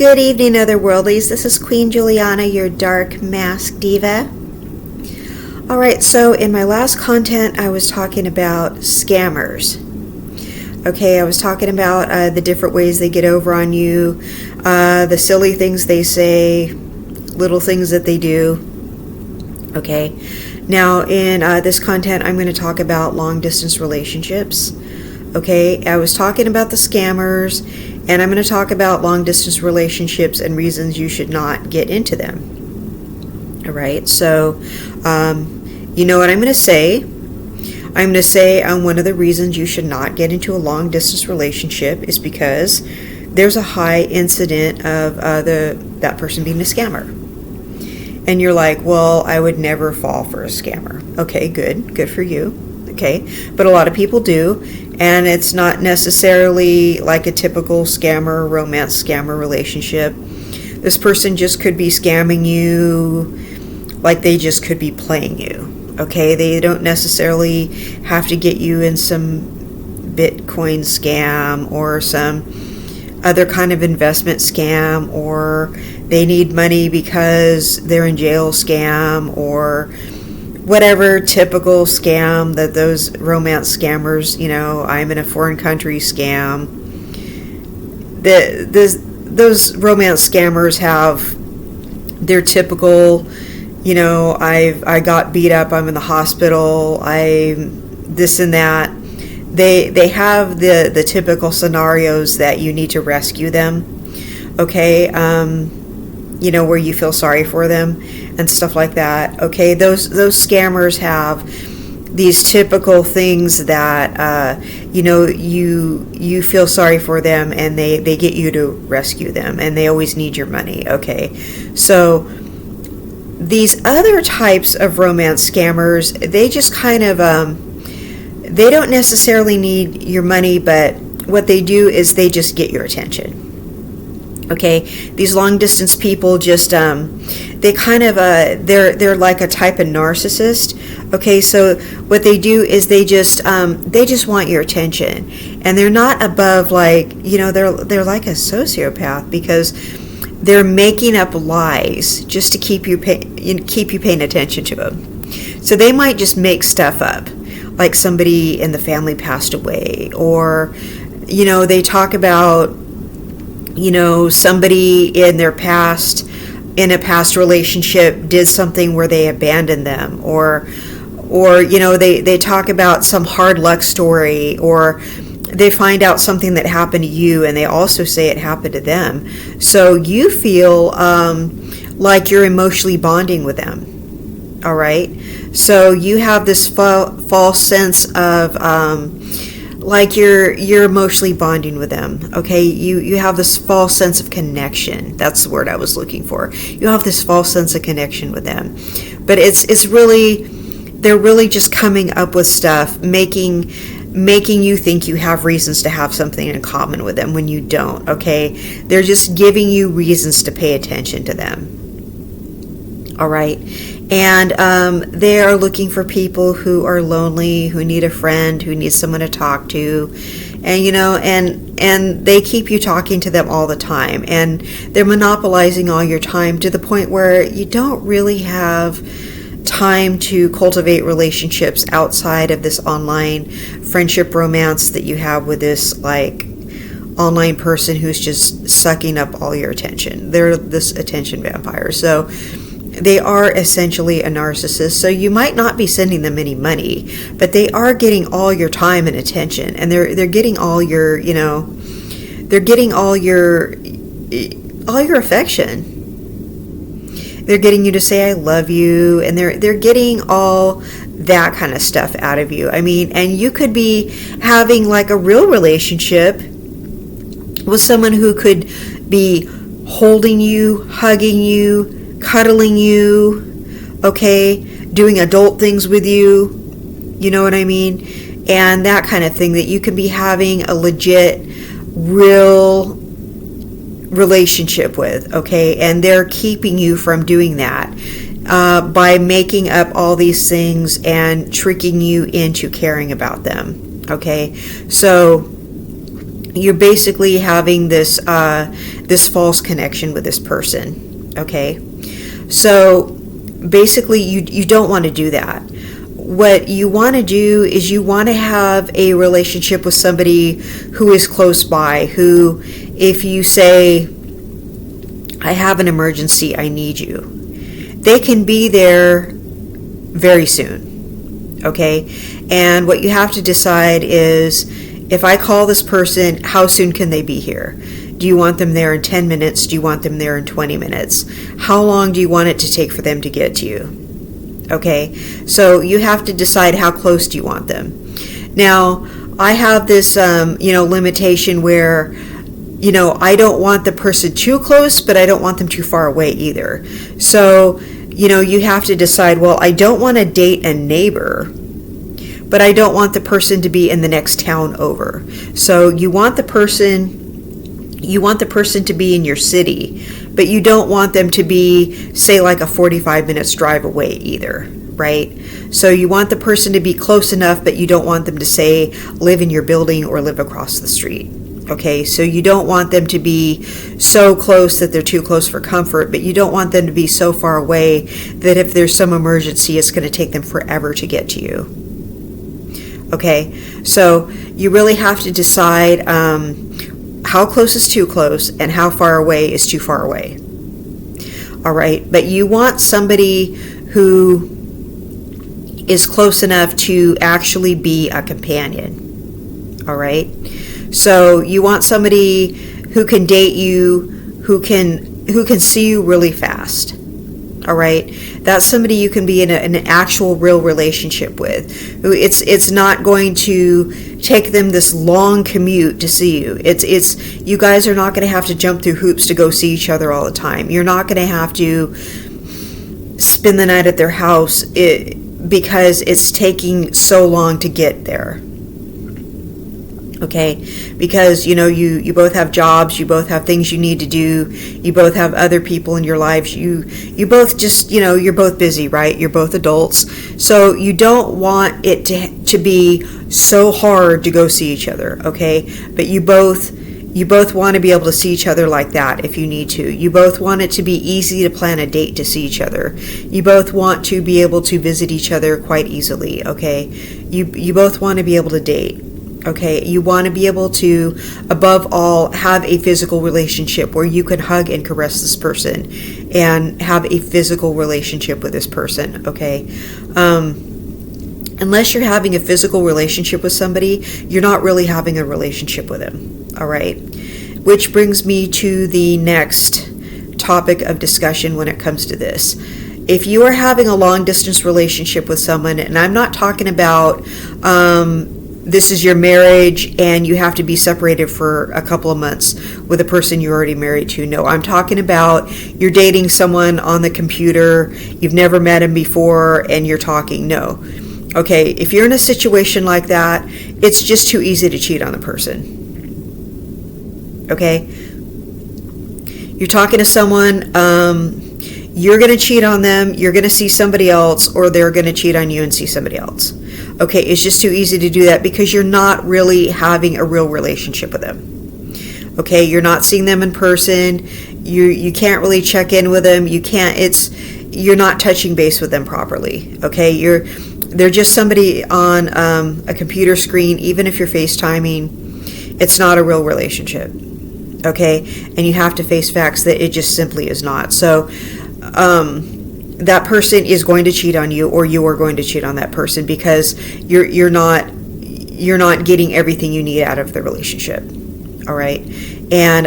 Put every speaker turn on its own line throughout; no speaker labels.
Good evening, Otherworldlies. This is Queen Juliana, your dark mask diva. Alright, so in my last content, I was talking about scammers. Okay, I was talking about the different ways they get over on you, the silly things they say, little things that they do. Okay, now in this content, I'm going to talk about long-distance relationships. Okay, I was talking about the scammers, and I'm going to talk about long-distance relationships and reasons you should not get into them. All right, so you know what I'm going to say. I'm going to say one of the reasons you should not get into a long-distance relationship is because there's a high incident of that person being a scammer. And you're like, well, I would never fall for a scammer. Okay, good for you. Okay, but a lot of people do, and it's not necessarily like a typical scammer, romance scammer relationship. This person just could be scamming you like they just could be playing you. Okay, they don't necessarily have to get you in some Bitcoin scam or some other kind of investment scam, or they need money because they're in jail scam, or whatever typical scam that those romance scammers, I'm in a foreign country scam. Those romance scammers have their typical, I got beat up, I'm in the hospital, this and that. They have the typical scenarios that you need to rescue them. Okay, where you feel sorry for them and stuff like that. Okay, those scammers have these typical things that you feel sorry for them, and they get you to rescue them, and they always need your money. Okay, so these other types of romance scammers, they just kind of they don't necessarily need your money, but what they do is they just get your attention. Okay, these long distance people just they kind of they're like a type of narcissist. Okay, so what they do is they just want your attention, and they're not above, like, they're like a sociopath, because they're making up lies just to keep you paying attention to them. So they might just make stuff up, like somebody in the family passed away, or they talk about somebody in a past relationship did something where they abandoned them, or they talk about some hard luck story, or they find out something that happened to you and they also say it happened to them. So you feel like you're emotionally bonding with them. All right. So you have this false sense of like you're emotionally bonding with them. Okay, you have this false sense of connection. That's the word I was looking for. You have this false sense of connection with them, but it's really, they're really just coming up with stuff, making you think you have reasons to have something in common with them when you don't. Okay, they're just giving you reasons to pay attention to them. All right. And they are looking for people who are lonely, who need a friend, who need someone to talk to, and and they keep you talking to them all the time, and they're monopolizing all your time to the point where you don't really have time to cultivate relationships outside of this online friendship romance that you have with this, like, online person who's just sucking up all your attention. They're this attention vampire. So they are essentially a narcissist. So you might not be sending them any money, but they are getting all your time and attention, and they're getting all your, they're getting all your affection. They're getting you to say I love you, and they're getting all that kind of stuff out of you. I mean, and you could be having like a real relationship with someone who could be holding you, hugging you, cuddling you, okay, doing adult things with you, you know what I mean? And that kind of thing, that you can be having a legit, real relationship with, okay? And they're keeping you from doing that by making up all these things and tricking you into caring about them, okay? So you're basically having this this false connection with this person. Okay, so basically you don't want to do that. What you want to do is you want to have a relationship with somebody who is close by, who, if you say, I have an emergency, I need you, they can be there very soon. Okay, and what you have to decide is, if I call this person, how soon can they be here? Do you want them there in 10 minutes? Do you want them there in 20 minutes? How long do you want it to take for them to get to you? Okay, so you have to decide, how close do you want them? Now, I have this, limitation where, I don't want the person too close, but I don't want them too far away either. So, you have to decide, well, I don't want to date a neighbor, but I don't want the person to be in the next town over. So you want the person to be in your city, but you don't want them to be, say, like a 45 minutes drive away either, right? So you want the person to be close enough, but you don't want them to, say, live in your building or live across the street. Okay, so you don't want them to be so close that they're too close for comfort, but you don't want them to be so far away that if there's some emergency, it's going to take them forever to get to you. Okay, so you really have to decide how close is too close and how far away is too far away. All right, but you want somebody who is close enough to actually be a companion. All right, so you want somebody who can date you, who can see you really fast. All right, that's somebody you can be in an actual real relationship with. It's not going to take them this long commute to see you. It's you guys are not going to have to jump through hoops to go see each other all the time. You're not going to have to spend the night at their house because it's taking so long to get there. Okay, because you both have jobs, you both have things you need to do, you both have other people in your lives, you both just you're both busy, right? You're both adults, so you don't want it to be so hard to go see each other. Okay, but you both want to be able to see each other like that if you need to. You both want it to be easy to plan a date to see each other. You both want to be able to visit each other quite easily. Okay, you both want to be able to date. Okay, you want to be able to, above all, have a physical relationship where you can hug and caress this person and have a physical relationship with this person. Okay, unless you're having a physical relationship with somebody, you're not really having a relationship with them. All right, which brings me to the next topic of discussion when it comes to this. If you are having a long distance relationship with someone, and I'm not talking about this is your marriage and you have to be separated for a couple of months with a person you're already married to. No, I'm talking about you're dating someone on the computer, you've never met him before, and you're talking. No. Okay, if you're in a situation like that, it's just too easy to cheat on the person. Okay? You're talking to someone, you're going to cheat on them, you're going to see somebody else, or they're going to cheat on you and see somebody else. Okay, it's just too easy to do that because you're not really having a real relationship with them. Okay, you're not seeing them in person. You can't really check in with them. You're not touching base with them properly. Okay, they're just somebody on a computer screen. Even if you're FaceTiming, it's not a real relationship. Okay, and you have to face facts that it just simply is not. So that person is going to cheat on you, or you are going to cheat on that person because you're not getting everything you need out of the relationship. All right, and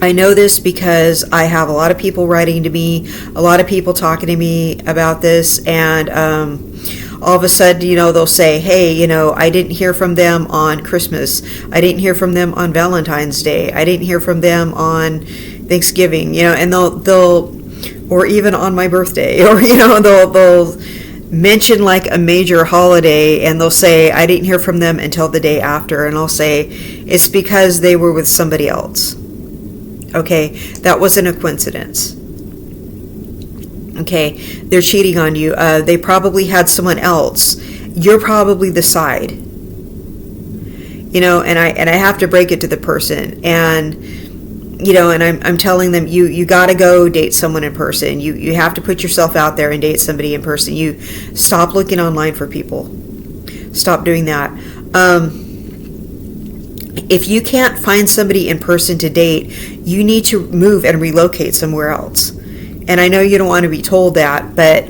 I know this because I have a lot of people writing to me, a lot of people talking to me about this, and all of a sudden, they'll say, hey, I didn't hear from them on Christmas, I didn't hear from them on Valentine's Day, I didn't hear from them on Thanksgiving, and they'll or even on my birthday, or they'll mention like a major holiday, and they'll say I didn't hear from them until the day after, and I'll say it's because they were with somebody else. Okay, that wasn't a coincidence. Okay, they're cheating on you. They probably had someone else. You're probably the side. and I have to break it to the person, and and I'm telling them, you got to go date someone in person. You have to put yourself out there and date somebody in person. You stop looking online for people. Stop doing that. If you can't find somebody in person to date, you need to move and relocate somewhere else. And I know you don't want to be told that, but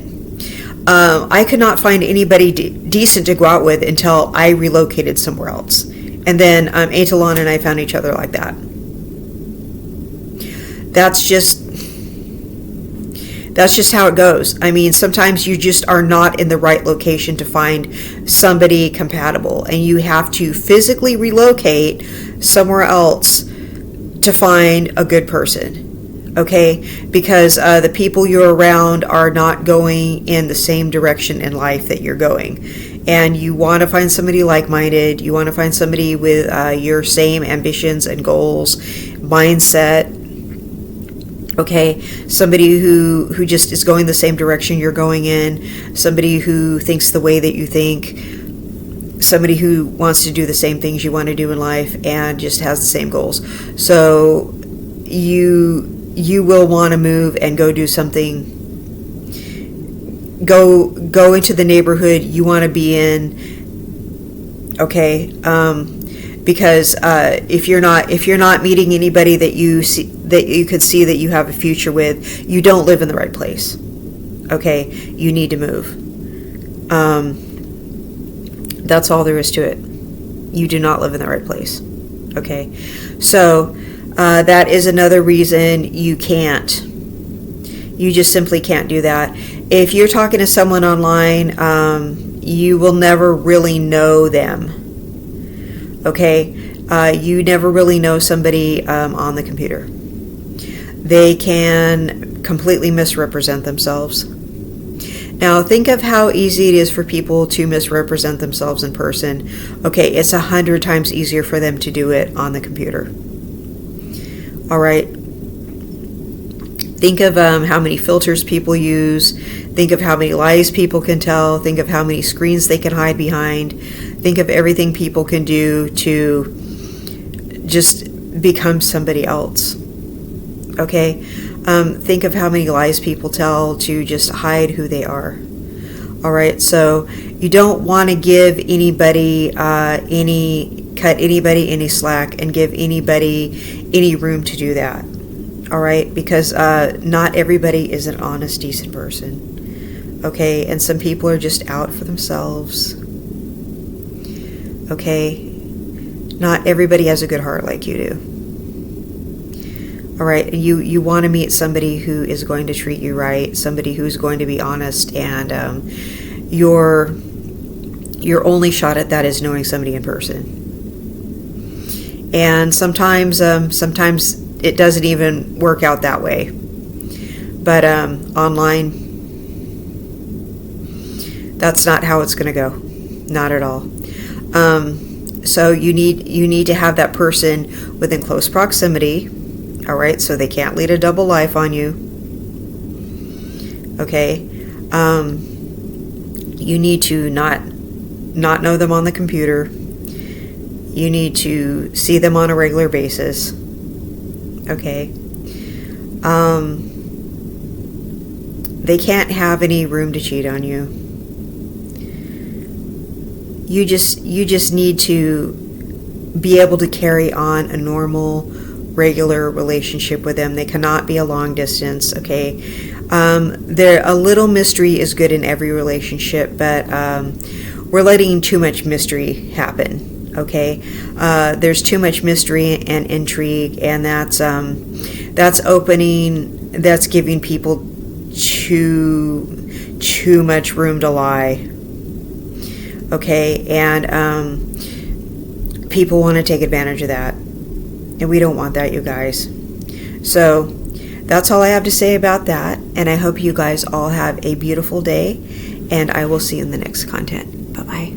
I could not find anybody decent to go out with until I relocated somewhere else. And then Atalon and I found each other like that. That's just how it goes. I mean, sometimes you just are not in the right location to find somebody compatible, and you have to physically relocate somewhere else to find a good person, okay? Because the people you're around are not going in the same direction in life that you're going. And you want to find somebody like-minded. You want to find somebody with your same ambitions and goals, mindset. Okay, somebody who just is going the same direction you're going in, somebody who thinks the way that you think, somebody who wants to do the same things you want to do in life and just has the same goals. So you will want to move and go do something. Go into the neighborhood you want to be in. Okay, because if you're not meeting anybody that you could see that you have a future with, you don't live in the right place. Okay, you need to move. That's all there is to it. You do not live in the right place. Okay, so that is another reason you can't. You just simply can't do that. If you're talking to someone online, you will never really know them. Okay, you never really know somebody on the computer. They can completely misrepresent themselves. Now, think of how easy it is for people to misrepresent themselves in person. Okay, it's 100 times easier for them to do it on the computer. All right. Think of how many filters people use. Think of how many lies people can tell. Think of how many screens they can hide behind. Think of everything people can do to just become somebody else. Okay? Think of how many lies people tell to just hide who they are. All right? So you don't want to give anybody cut anybody any slack and give anybody any room to do that. All right? Because not everybody is an honest, decent person. Okay? And some people are just out for themselves. Okay? Not everybody has a good heart like you do. All right? You want to meet somebody who is going to treat you right, somebody who's going to be honest, and your only shot at that is knowing somebody in person. And sometimes it doesn't even work out that way. But online, that's not how it's going to go. Not at all. So you need to have that person within close proximity. All right, so they can't lead a double life on you. Okay. You need to not know them on the computer. You need to see them on a regular basis. Okay. They can't have any room to cheat on you. You just need to be able to carry on a normal, regular relationship with them. They cannot be a long distance. Okay. A little mystery is good in every relationship, but we're letting too much mystery happen. Okay, there's too much mystery and intrigue, and that's giving people too much room to lie. Okay, and people want to take advantage of that, and we don't want that, you guys. So that's all I have to say about that, and I hope you guys all have a beautiful day, and I will see you in the next content. Bye-bye.